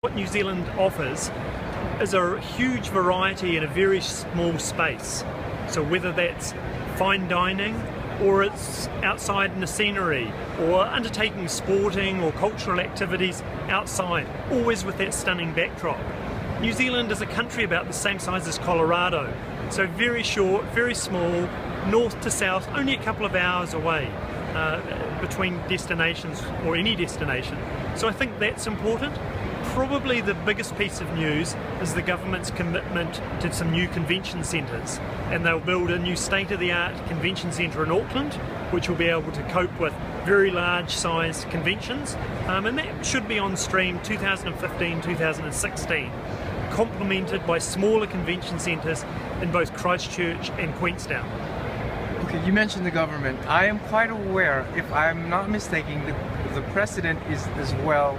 What New Zealand offers is a huge variety in a very small space. So whether that's fine dining, or it's outside in the scenery, or undertaking sporting or cultural activities outside, always with that stunning backdrop. New Zealand is a country about the same size as Colorado, so very short, very small, north to south, only a couple of hours away between destinations or any destination. So I think that's important. Probably the biggest piece of news is the government's commitment to some new convention centres, and they'll build a new state-of-the-art convention centre in Auckland, which will be able to cope with very large size conventions, and that should be on stream 2015-2016, complemented by smaller convention centres in both Christchurch and Queenstown. Okay, you mentioned the government. I am quite aware, if I'm not mistaken, the president is as well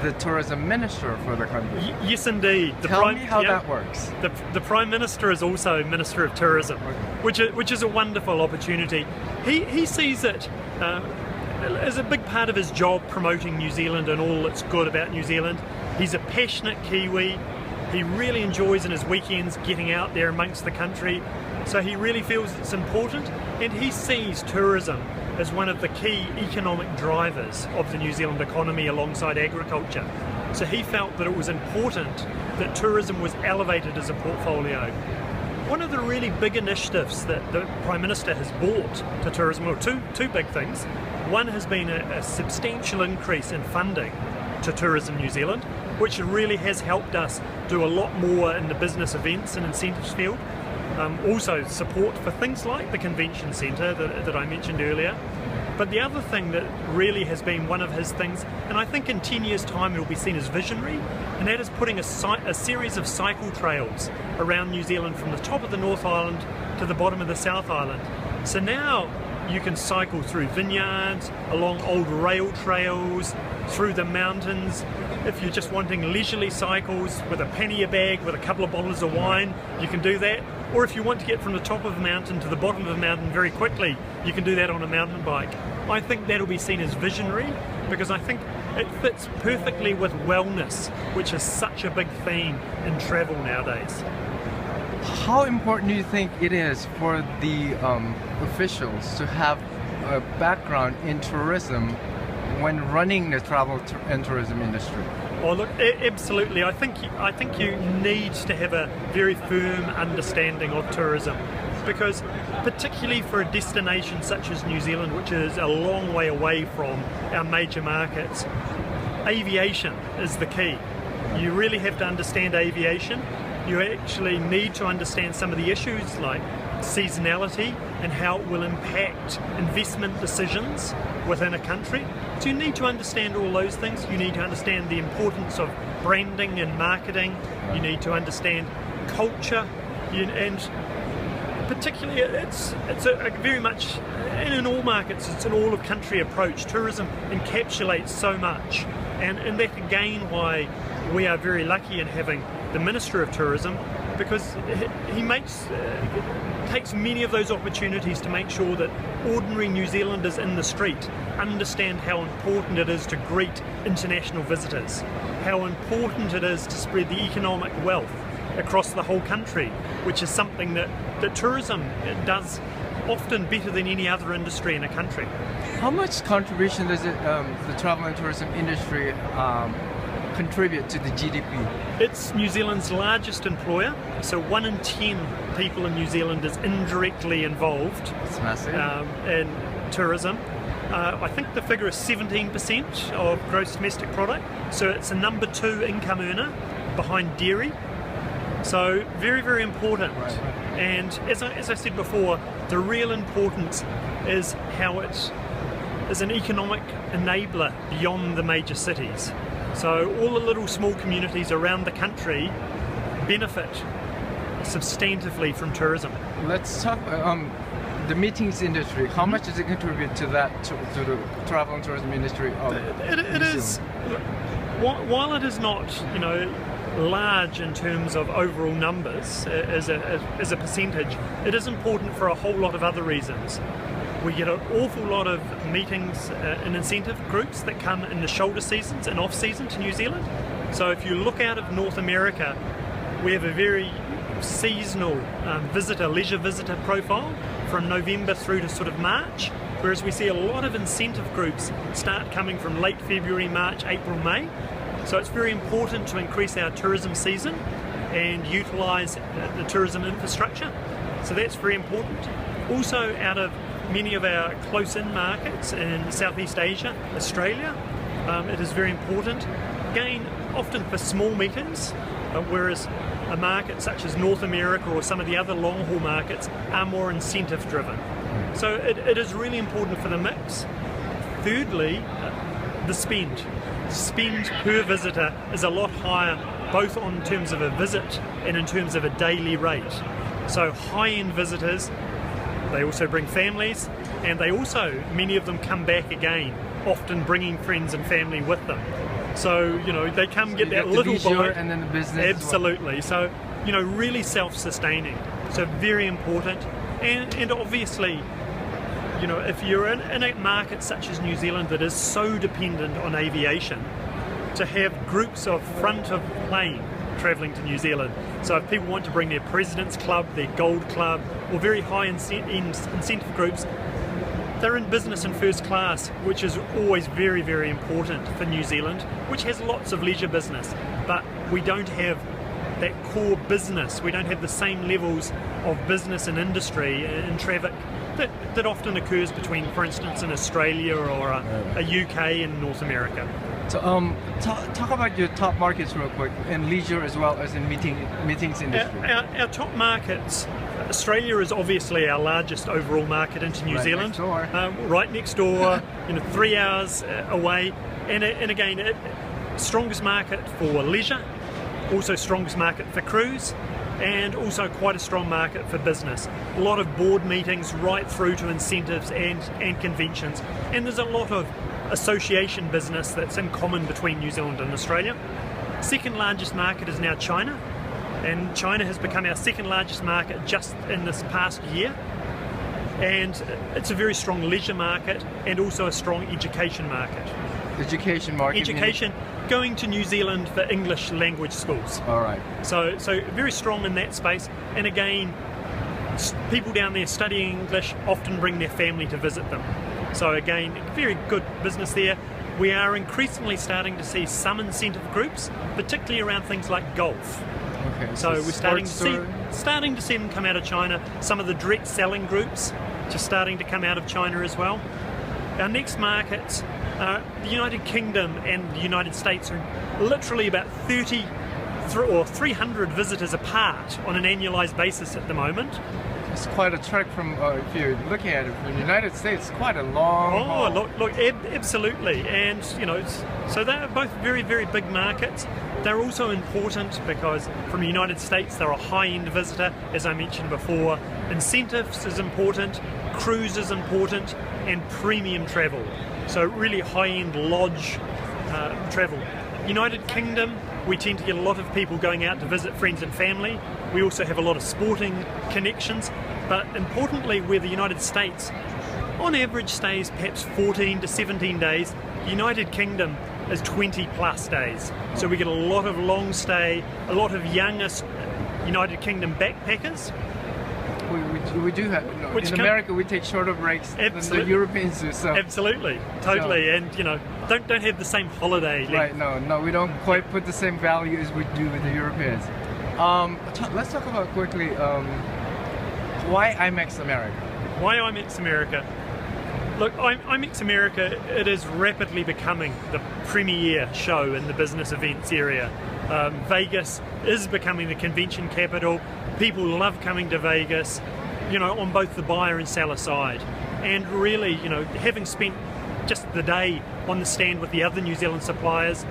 the tourism minister for the country. Yes, indeed. Tell me how that works. The Prime Minister is also Minister of Tourism, okay, which is a wonderful opportunity. He sees it as a big part of his job promoting New Zealand and all that's good about New Zealand. He's a passionate Kiwi. He really enjoys in his weekends getting out there amongst the country. So he really feels it's important, and he sees tourism as one of the key economic drivers of the New Zealand economy alongside agriculture. So he felt that it was important that tourism was elevated as a portfolio. One of the really big initiatives that the Prime Minister has brought to tourism, or two big things. One has been a substantial increase in funding to Tourism New Zealand, which really has helped us do a lot more in the business events and incentives field. Also support for things like the convention centre that I mentioned earlier. But the other thing that really has been one of his things, and I think in 10 years' time it will be seen as visionary, and that is putting a series of cycle trails around New Zealand from the top of the North Island to the bottom of the South Island. So now you can cycle through vineyards, along old rail trails, through the mountains. If you're just wanting leisurely cycles with a pannier bag with a couple of bottles of wine, you can do that. Or if you want to get from the top of the mountain to the bottom of the mountain very quickly, you can do that on a mountain bike. I think that'll be seen as visionary, because I think it fits perfectly with wellness, which is such a big theme in travel nowadays. How important do you think it is for the officials to have a background in tourism when running the travel and tourism industry? Oh look, absolutely. I think you need to have a very firm understanding of tourism, because particularly for a destination such as New Zealand, which is a long way away from our major markets, aviation is the key. You really have to understand aviation. You actually need to understand some of the issues like seasonality and how it will impact investment decisions within a country. So you need to understand all those things. You need to understand the importance of branding and marketing. You need to understand culture, and particularly it's a very much, and in all markets, it's an all-of-country approach. Tourism encapsulates so much, and that's again why we are very lucky in having the Minister of Tourism, because he takes many of those opportunities to make sure that ordinary New Zealanders in the street understand how important it is to greet international visitors, how important it is to spread the economic wealth across the whole country, which is something that tourism does often better than any other industry in a country. How much contribution does the travel and tourism industry contribute to the GDP? It's New Zealand's largest employer, so 1 in 10 people in New Zealand is indirectly involved. That's massive. In tourism. I think the figure is 17% of gross domestic product, so it's a number 2 income earner behind dairy. So very, very important. Right. And as I said before, the real importance is how it is an economic enabler beyond the major cities. So all the little small communities around the country benefit substantively from tourism. Let's talk the meetings industry. How much does it contribute to that, to the travel and tourism industry of it is, while it is not, large in terms of overall numbers as a percentage, it is important for a whole lot of other reasons. We get an awful lot of meetings and incentive groups that come in the shoulder seasons and off season to New Zealand, So if you look out of North America, we have a very seasonal leisure visitor profile from November through to sort of March, whereas we see a lot of incentive groups start coming from late February, March, April, May. So it's very important to increase our tourism season and utilise the tourism infrastructure. So that's very important. Also, out of many of our close-in markets in Southeast Asia, Australia, it is very important. Again, often for small meetings, whereas a market such as North America or some of the other long-haul markets are more incentive-driven. So it is really important for the mix. Thirdly, the spend. Spend per visitor is a lot higher, both in terms of a visit and in terms of a daily rate. So high-end visitors, they also bring families, and they also, many of them come back again, often bringing friends and family with them. So, they come get that little bite. And then the business. Absolutely. So, really self-sustaining. So very important. And obviously, if you're in a market such as New Zealand that is so dependent on aviation, to have groups of front of plane travelling to New Zealand. So if people want to bring their President's Club, their Gold Club, or very high incentive groups, they're in business and first class, which is always very, very important for New Zealand, which has lots of leisure business, but we don't have that core business. We don't have the same levels of business and industry and traffic that often occurs between, for instance, in Australia or a UK and North America. So talk about your top markets real quick, in leisure as well as in meetings industry. Our top markets, Australia is obviously our largest overall market into New Zealand. Right next door, 3 hours away, and again, strongest market for leisure, also strongest market for cruise, and also quite a strong market for business. A lot of board meetings right through to incentives and conventions, and there's a lot of association business that's in common between New Zealand and Australia. Second largest market is now China, and China has become our second largest market just in this past year, and it's a very strong leisure market and also a strong education market. Education, going to New Zealand for English language schools. All right. So very strong in that space, and again, people down there studying English often bring their family to visit them. So again, very good business there. We are increasingly starting to see some incentive groups, particularly around things like golf. Okay. So we're starting to see them come out of China. Some of the direct selling groups just starting to come out of China as well. Our next markets, the United Kingdom and the United States, are literally about 30 or 300 visitors apart on an annualized basis at the moment. It's quite a trek from, if you're looking at it from the United States, quite a long haul. Look, absolutely. And, so they're both very, very big markets. They're also important because from the United States, they're a high-end visitor, as I mentioned before. Incentives is important, cruise is important, and premium travel. So really high-end lodge travel. United Kingdom, we tend to get a lot of people going out to visit friends and family. We also have a lot of sporting connections, but importantly, where the United States on average stays perhaps 14 to 17 days, the United Kingdom is 20 plus days. So we get a lot of long stay, a lot of youngest United Kingdom backpackers. We do have, in America we take shorter breaks than the Europeans do. So. Absolutely, totally, and don't have the same holiday length. Right, no, we don't quite put the same value as we do with the Europeans. Let's talk about quickly why IMEX America. Why IMEX America? Look, IMEX America, it is rapidly becoming the premier show in the business events area. Vegas is becoming the convention capital. People love coming to Vegas, on both the buyer and seller side. And really, having spent just the day on the stand with the other New Zealand suppliers,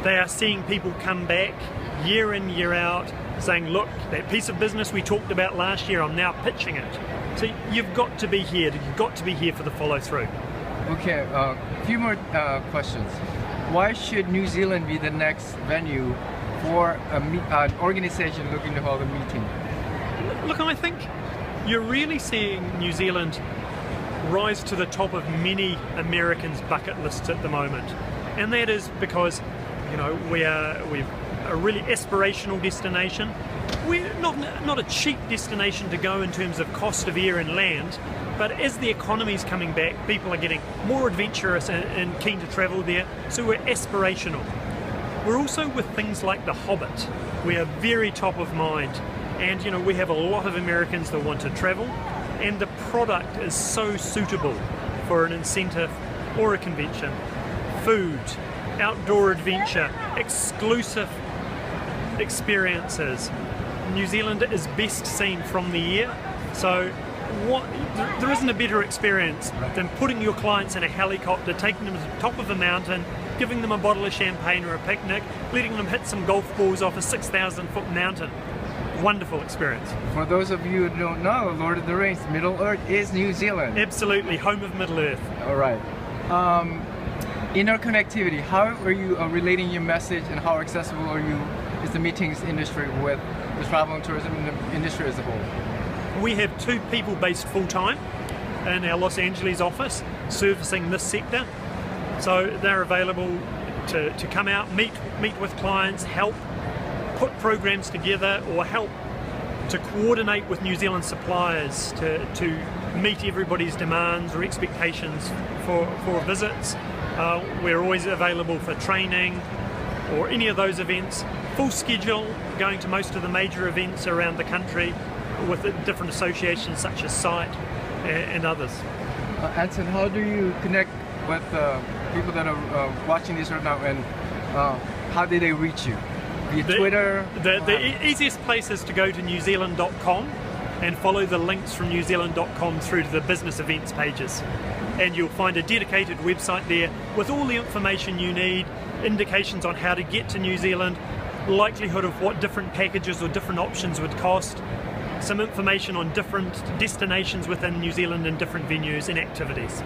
they are seeing people come back year in, year out, saying, look, that piece of business we talked about last year, I'm now pitching it. So you've got to be here. You've got to be here for the follow-through. Okay, a few more questions. Why should New Zealand be the next venue for an organization looking to hold a meeting? Look, I think you're really seeing New Zealand rise to the top of many Americans' bucket lists at the moment. And that is because You know, we're a really aspirational destination. We're not a cheap destination to go in terms of cost of air and land, but as the economy's coming back, people are getting more adventurous and keen to travel there, so we're aspirational. We're also with things like The Hobbit. We are very top of mind, and you know, we have a lot of Americans that want to travel, and the product is so suitable for an incentive or a convention. Food, outdoor adventure, exclusive experiences. New Zealand is best seen from the air, so there isn't a better experience than putting your clients in a helicopter, taking them to the top of a mountain, giving them a bottle of champagne or a picnic, letting them hit some golf balls off a 6,000-foot mountain. Wonderful experience. For those of you who don't know, Lord of the Rings, Middle Earth is New Zealand. Absolutely, home of Middle Earth. All right. Interconnectivity, how are you relating your message, and how accessible is the meetings industry with the travel and tourism industry as a whole? We have 2 people based full-time in our Los Angeles office servicing this sector. So they're available to come out, meet with clients, help put programs together, or help to coordinate with New Zealand suppliers to meet everybody's demands or expectations for visits. We're always available for training or any of those events. Full schedule, going to most of the major events around the country with different associations such as SITE and others. Anson, how do you connect with people that are watching this right now, and how do they reach you? Via Twitter? The easiest place is to go to newzealand.com and follow the links from newzealand.com through to the business events pages. And you'll find a dedicated website there with all the information you need, indications on how to get to New Zealand, likelihood of what different packages or different options would cost, some information on different destinations within New Zealand and different venues and activities.